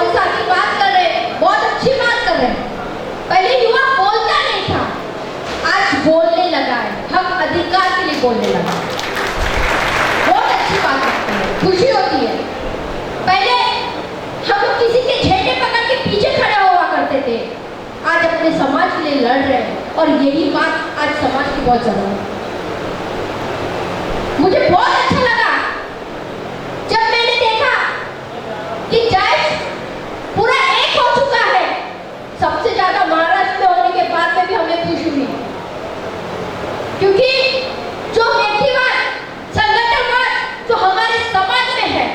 मोदी साहब की बात कर रहे हैं, बहुत अच्छी बात कर रहे हैं। पहले युवा बोलता नहीं था, आज बोलने लगा है, हक अधिकार के लिए बोलने लगा है। बहुत अच्छी बात लगती है, खुशी होती है। पहले हम किसी के झंडे पकड़ के पीछे खड़े हुआ करते थे, आज अपने समाज के लिए लड़ रहे हैं और यही बात आज समाज की बहुत जरूरत है। मुझे बहुत अच्छा लगा जब मैंने देखा कि जैश पूरा एक हो चुका है। सबसे ज्यादा महाराष्ट्र में होने के बाद में भी हमें खुशी हुई, क्योंकि जो व्यक्तिवाद, संगठनवाद जो हमारे समाज में है,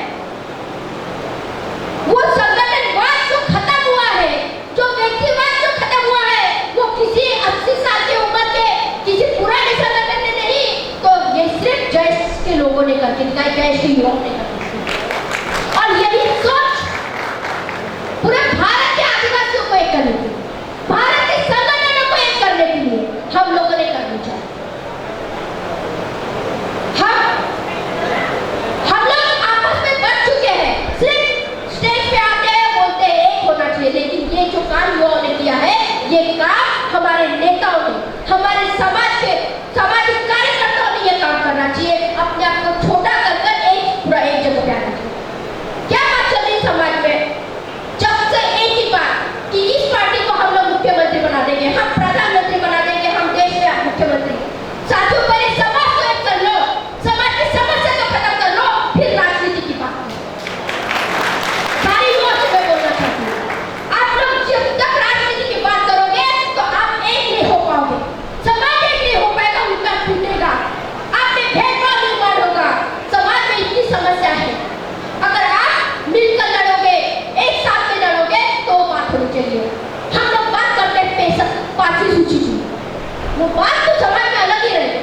वो संगठनवाद जो खत्म हुआ है, जो व्यक्तिवाद जो खत्म हुआ है, वो किसी 80 साल की उम्र के किसी पुराने संगठन ने नहीं, तो ये सिर्फ जैश के लोगों ने करके दिखाया, जैश के युवाओं ने करके दिखाया। और यही सोच पूरे भारत के आदिवासियों को एक करने के लिए, भारत के संगठनों को एक करने के लिए हम लोगों ने करनी चाहिए। हम लोग आपस में बढ़ चुके हैं, सिर्फ स्टेज पे आते हैं, बोलते हैं एक होना चाहिए, लेकिन ये जो काम युवाओं ने किया है, ये काम हमारे नेताओं ने, हमारे समाज के सामाजिक कार्यकर्ताओं ने ये काम करना चाहिए। अपने आप को छोटा कर एक पूरा एक जगह पे आना चाहिए। क्या बात चल रही समाज में? जब से एक ही बात कि इस पार्टी को हम लोग मुख्यमंत्री बना देंगे, हम प्रधानमंत्री बना देंगे, हम देश में मुख्यमंत्री। साथियों, पहले समाज को एक कर लो, समाज की समस्या को खत्म कर लो, फिर राजनीति की बात करो। सारी युवा से मैं बोलना चाहती हूँ, आप लोग जब तक राजनीति की बात करोगे तो आप एक नहीं हो पाओगे, समाज एक नहीं हो पाएगा, उनका टूटेगा, आप में भेदभाव निर्माण होगा। समाज में इतनी समस्या है, अगर आप मिलकर लड़ोगे, एक साथ में लड़ोगे तो बात होनी चाहिए। हम लोग बात करते हैं पैसा, पांचवी सूची की, वो बात तो समाज में अलग ही रहेगी।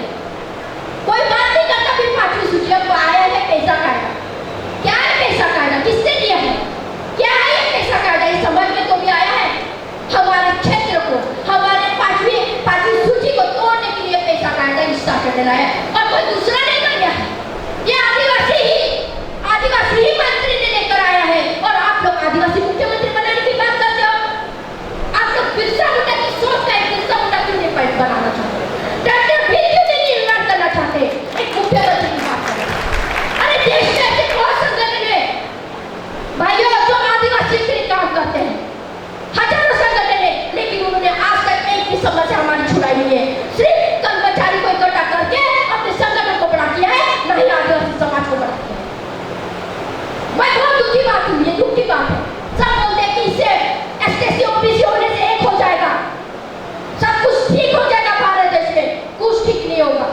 कोई बात नहीं करता, फिर पांचवी सूची अब आया है पैसा कायदा। क्या है पैसा कायदा? किसने दिया है? क्या है ये पैसा कायदा? इस समाज में तो भी आया है। हमारे क्षेत्र को, हमारे पांचवी सूची को तोड़ने के लिए पैसा कायदा स्टार्ट कर लाया है, और कोई दूसरा नहीं कर गया है। ये आदिवासी ही मंत्री ने लेकर आया है, और आप लोग आदिवासी मुख्यमंत्री बनाने की बात करते हो। आप लोग बिरसा मुंडा की सोच का एक बिरसा मुंडा क्यों नहीं बनाना चाहते? डॉक्टर भील क्यों नहीं निर्माण करना चाहते? एक मुख्यमंत्री की बात करें। अरे देश में ऐसे बहुत संगठन है भाइयों जो आदिवासी के लिए काम करते हैं, हजारों संगठन है, लेकिन उन्होंने आज तक एक भी समस्या हमारी छुड़ाई नहीं है। सिर्फ कर्मचारी को इकट्ठा करके अपने संगठन को बड़ा किया है, नहीं आदिवासी समाज को बड़ा किया है। मैं बहुत दुखी बात हूँ, ये दुख की बात है। सब बोलते हैं कि इससे एसटी ओबीसी होने से एक हो जाएगा, सब कुछ ठीक हो जाएगा भारत देश में। कुछ ठीक नहीं होगा।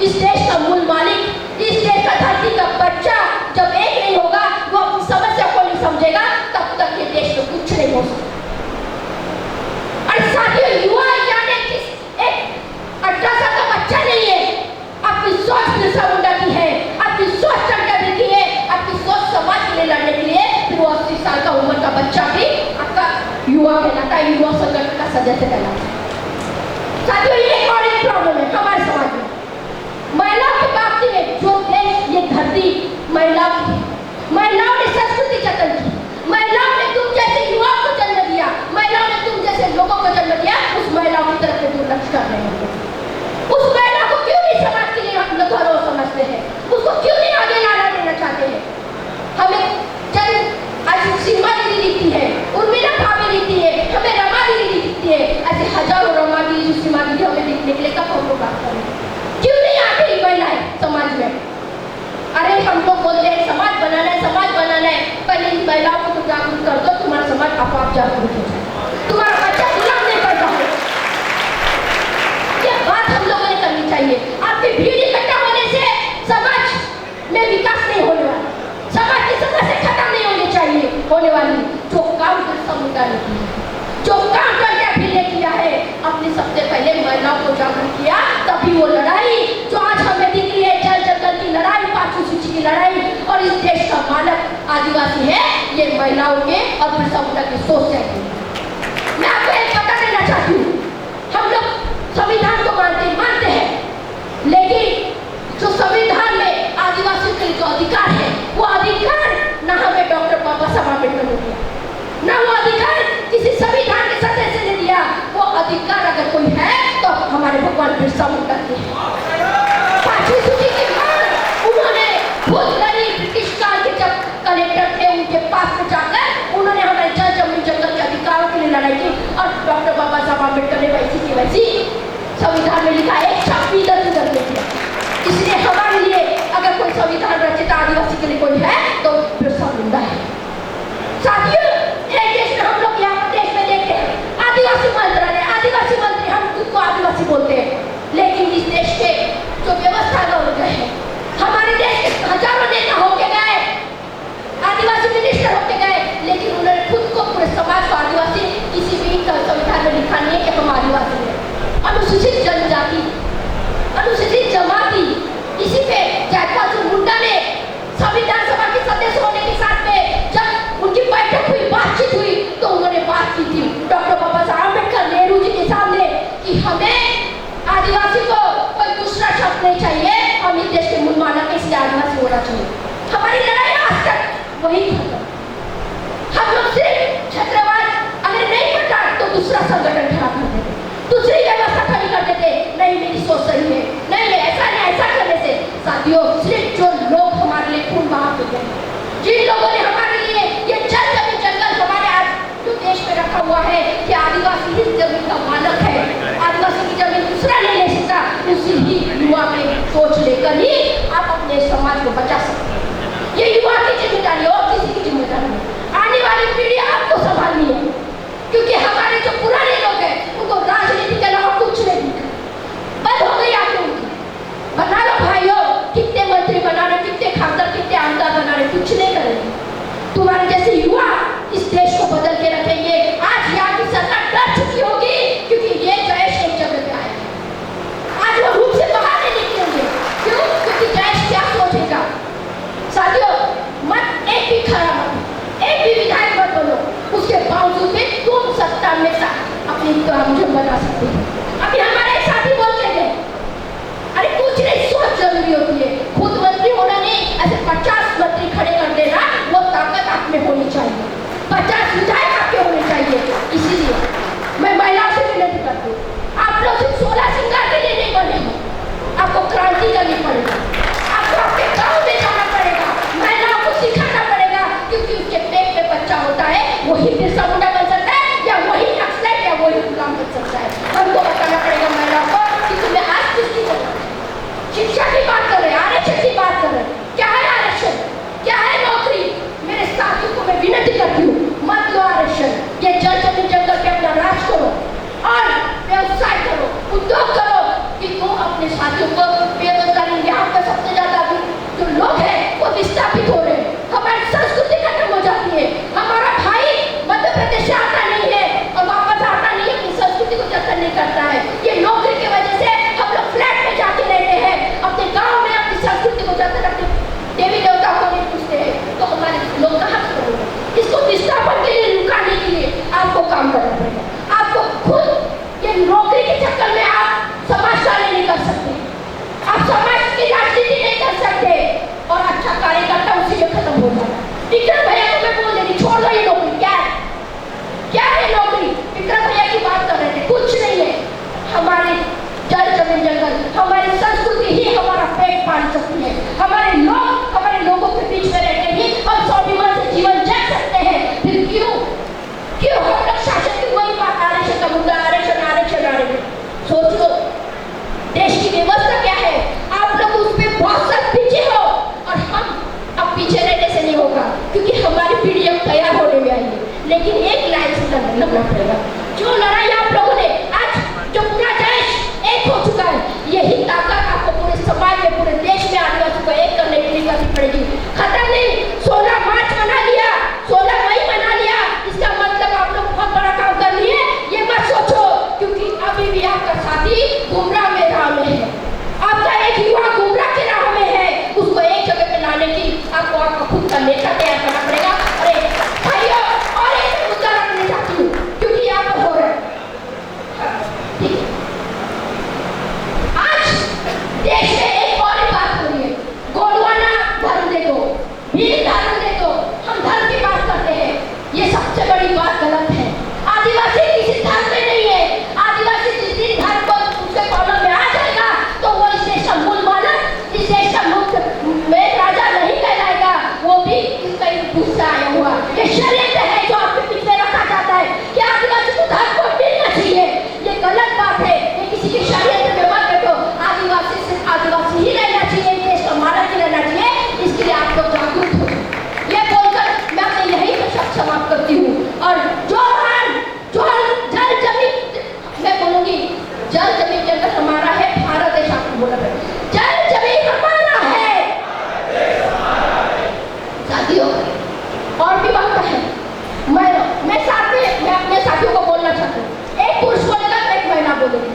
इस देश का मूल मालिक, इस देश का धरती का बच्चा जब एक नहीं होगा, वो अपनी समस्या को नहीं समझेगा, तब तक ये देश में कुछ नहीं हो सकता। और साथियों, युवा यानी एक 18 साल का बच्चा नहीं है। आपकी सोच बिरसा मुंडा की है, आपकी सोच टंडन की है, आपकी सोच समाज के लिए लड़ने के लिए, फिर वो 80 साल का उम्र का बच्चा भी आपका युवा कहलाता है, युवा संगठन का सदस्य कहलाता है। साथियों, ये और एक प्रॉब्लम है हमारे समाज में। महिलाओं की बात में जो देश, ये धरती महिलाओं की, महिलाओं ने संस्कृति जतन की, महिलाओं ने तुम जैसे युवाओं को जन्म दिया, महिलाओं ने तुम जैसे लोगों को जन्म दिया, उस महिलाओं की तरफ से दुर्लक्ष कर रहे हैं। उस महिला को क्यों नहीं समाज के लिए हम लोग गौरव समझते हैं? उसको क्यों नहीं आगे लाना देना चाहते हैं? हमें चंद आज सीमा दीदी दिखती है, उर्मिला भाभी दिखती है, हमें रमा दीदी दिखती है, ऐसे हजारों रमा दीदी, सीमा दीदी हमें दिखने के लिए कब हम लोग बात करें? क्यों नहीं आती महिलाएं समाज में? अरे हम लोग बोलते हैं समाज बनाना है, समाज बनाना है। पहले इन महिलाओं को तो जागरूक कर दो, तुम्हारा समाज आप जागरूक हो जाए, तुम्हारा बच्चा गुलाम नहीं पैदा हो। ये बात हम लोगों ने करनी चाहिए। आपकी भीड़ इकट्ठा होने से समाज में विकास नहीं होने वाला, समाज की समस्या खत्म नहीं होनी चाहिए। होने वाली जो काम बिरसा मुंडा ने किया, जो काम करके अभी ने किया है, अपने सबसे पहले महिलाओं को जागरूक किया, तभी वो लड़ाई जो आज हमें दिख रही है, जल जंगल की लड़ाई, पांचवी सूची की लड़ाई, और इस देश का मानव आदिवासी है, ये महिलाओं के और बिरसा मुंडा की सोच है। मैं आपको एक बता देना चाहती हूँ, हम लोग संविधान को मानते हैं, लेकिन जो संविधान में आदिवासियों के लिए जो अधिकार है, वो अधिकार ना हमें डॉक्टर बाबा साहब अम्बेडकर ने दिया, विनती करती हूँ, आप लोग सिर्फ 16 श्रृंगार के लिए नहीं बने हो, आपको क्रांति करनी पड़ेगी। आपको अपने गांव में जाना पड़ेगा, महिलाओं को सिखाना पड़ेगा, क्योंकि उसके पेट में बच्चा होता है, वही बिरसा मुंडा बन सकता है, या वही नक्सलाइट, या वही गुलाम बन सकता है। हमको बताना पड़ेगा महिलाओं को कि तुम्हें आज किसकी जरूरत है। शिक्षा की बात कर रहे हैं, आरक्षण की बात कर रहे हैं, क्या है आरक्षण, क्या है नौकरी। मेरे साथियों को मैं विनती करती हूँ, मत लो आरक्षण, ये जल जमीन जंगल पे अपना राज करो और व्यवसाय करो, उद्योग करो, कि तुम अपने साथियों को बेरोजगारी, यहाँ पर सबसे ज्यादा जो लोग हैं वो विस्थापित हो रहे हैं, हमारी संस्कृति खत्म हो जाती है, हमारा भाई मध्य प्रदेश से आता नहीं है और वापस आता नहीं है, अपनी संस्कृति को जतन नहीं करता है। ये नौकरी की वजह से हम लोग फ्लैट में जाके रहते हैं, अपने गाँव में अपनी संस्कृति को जतन, अपने देवी देवताओं को नहीं पूछते हैं, तो हमारे लोग कहाँ से करेंगे। इसको विस्थापन के लिए, रुकाने के लिए आपको काम करना पड़ेगा। आपको खुद ये नौकरी के चक्कर में आप समाज कार्य नहीं कर सकते, आप समाज की राजनीति नहीं कर सकते, और अच्छा कार्यकर्ता उसी में खत्म हो जाता है। विक्रम भैया को मैं बोल देती, छोड़ दो ये नौकरी, क्या है, क्या है नौकरी। विक्रम भैया की बात कर रहे थे, कुछ नहीं है, हमारी जल जमीन जंगल, हमारी संस्कृति ही हमारा पेट पाल सकती है। हमारे लोगों के बीच में रहते ही हम स्वाभिमान से जीवन जी सकते हैं। फिर क्यों हम लोग शासन की वही बात, आरक्षण का मुद्दा, आरक्षण आरक्षण आरक्षण। सोच लो देश की व्यवस्था क्या है, आप लोग उसमें बहुत सब पीछे हो, और हम अब पीछे रहने से नहीं होगा, क्योंकि हमारी पीढ़ी अब तैयार होने में आई है। लेकिन एक लाइन से लड़ना पड़ेगा, जो लड़ाई आप लोगों ने आज, जो पूरा देश एक हो चुका है, यही ताकत आपको पूरे समाज में, पूरे देश में आदिवासी को एक करने के लिए करनी पड़ेगी। खत्म नहीं, 16 मार्च मना लिया, 16 मई मना लिया, इसका मतलब आप लोग बहुत बड़ा काम कर लिए, ये मत सोचो, क्योंकि अभी भी आपका साथी गुमराह में राह में है, आपका एक युवा गुमराह की राह में है। उसको एक जगह पे लाने की आपको आपका खुद का नेता तैयार करना पड़ेगा। अरे भाइयों, और एक मुद्दा रखने चाहती हूँ, क्योंकि यहाँ पर हो रहा है, ठीक है, आज देश में एक और बात हो रही है, गोंडवाना धर्म देखो, भील धर्म देखो, हम धर्म की बात करते हैं, ये सबसे बड़ी बात गलत है। आदिवासी किसी धर्म में नहीं है, आदिवासी जिस दिन धर्म को उसके कॉलम में आ जाएगा तो वो इस देश का मूल मानव, इस देश का मुख्य में राजा नहीं कहलाएगा, वो भी इसका एक गुस्सा आया हुआ। ये षड्यंत्र है जो आपके पीछे रखा जाता है कि आदिवासी को धर्म को मिलना चाहिए, ये गलत बात है, ये किसी के षड्यंत्र में मत बैठो। आदिवासी सिर्फ आदिवासी ही रहना चाहिए, देश का मानव ही रहना चाहिए, इसके लिए आप लोग जागरूक हो। ये बोलकर मैं अपने यही पर शब्द समाप्त करती हूँ, और जो जल जमीन, मैं बोलूंगी जल जमीन जंगल हमारा है, भारत देश आपको बोला है, जल जमीन हमारा है साथियों। और भी बात है, मैं साथ में मैं अपने साथियों को बोलना चाहती हूँ, एक पुरुष बोलेगा, एक महिला बोलेगी,